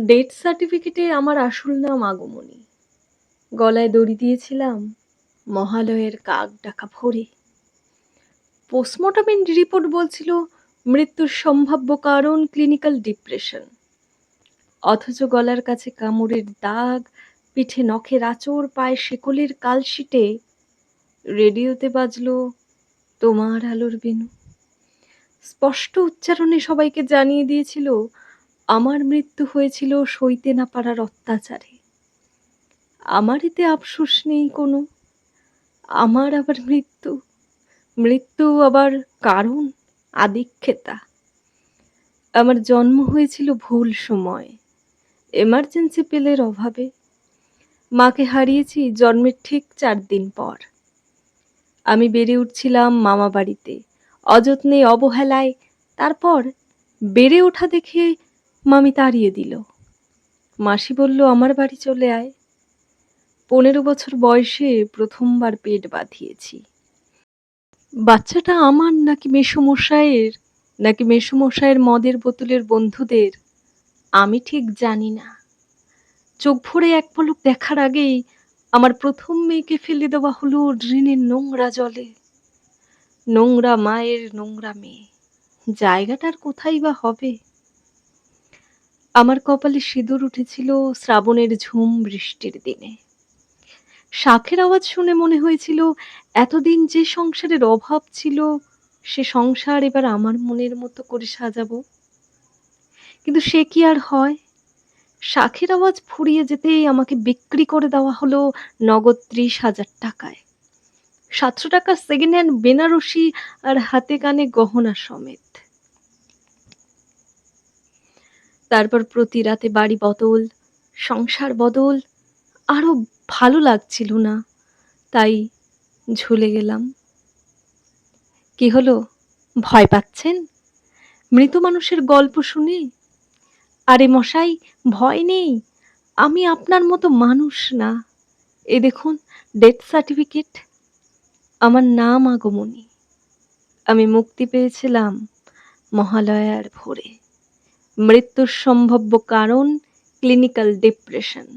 Death সার্টিফিকেটে আমার আসল নাম আগমনী। গলায় দড়ি দিয়েছিলাম মহালয়ের কাক ডাকা ভোরে। পোস্টমর্টমের রিপোর্ট বলছিল মৃত্যুর সম্ভাব্য কারণ ক্লিনিক্যাল ডিপ্রেশন। অথচ গলার কাছে কামড়ের দাগ, পিঠে নখের আঁচড়, পায়ে শেকলের কালশিটে রেডিওতে বাজলো তোমার আলোর বিনু। স্পষ্ট উচ্চারণে সবাইকে জানিয়ে দিয়েছিল আমার মৃত্যু হয়েছিল সইতে না পারার অত্যাচারে। আমার এতে আফসোস নেই কোনো। আমার আবার মৃত্যু, মৃত্যু আবার কারণ, আদিক্ষেতা। আমার জন্ম হয়েছিল ভুল সময়, এমার্জেন্সি পিলের অভাবে। মাকে হারিয়েছি জন্মের ঠিক 4 দিন পর। আমি বেড়ে উঠছিলাম মামা বাড়িতে, অযত্নে অবহেলায়। তারপর বেড়ে ওঠা দেখে মামি তাড়িয়ে দিল। মাসি বলল আমার বাড়ি চলে আয়। 15 বছর বয়সে প্রথমবার পেট বাঁধিয়েছি। বাচ্চাটা আমার নাকি মেসোমশায়ের, নাকি মেসোমশায়ের মদের বোতলের বন্ধুদের, আমি ঠিক জানি না। চোখ ভরে এক পলক দেখার আগেই আমার প্রথম মেয়েকে ফেলে দেওয়া হলো ড্রেনের নোংরা জলে। নোংরা মায়ের নোংরা মেয়ে, জায়গাটার কোথায় বা হবে? আমার কপালে সিঁদুর উঠেছিল শ্রাবণের ঝুম বৃষ্টির দিনে। শাঁখের আওয়াজ শুনে মনে হয়েছিল এতদিন যে সংসারের অভাব ছিল, সে সংসার এবার আমার মনের মতো করে সাজাবো। কিন্তু সে কি আর হয়? শাঁখের আওয়াজ ফুরিয়ে যেতেই আমাকে বিক্রি করে দেওয়া হলো নগদ 30,000 টাকায়। 700 টাকা সেকেন্ড হ্যান্ড বেনারসি আর হাতে কানে গহনা সমেত। তারপর প্রতি রাতে বাড়ি বদল, সংসার বদল। আরো ভালো লাগছিল না, তাই ঝুলে গেলাম। কি হলো, ভয় পাচ্ছেন মৃত মানুষের গল্প শুনে? আরে মশাই, ভয় নেই, আমি আপনার মতো মানুষ না। এ দেখুন ডেথ সার্টিফিকেট, আমার নাম আগমনী। আমি মুক্তি পেয়েছিলাম মহালয়ার ভোরে। মৃত্যুর সম্ভাব্য কারণ ক্লিনিক্যাল ডিপ্রেশন।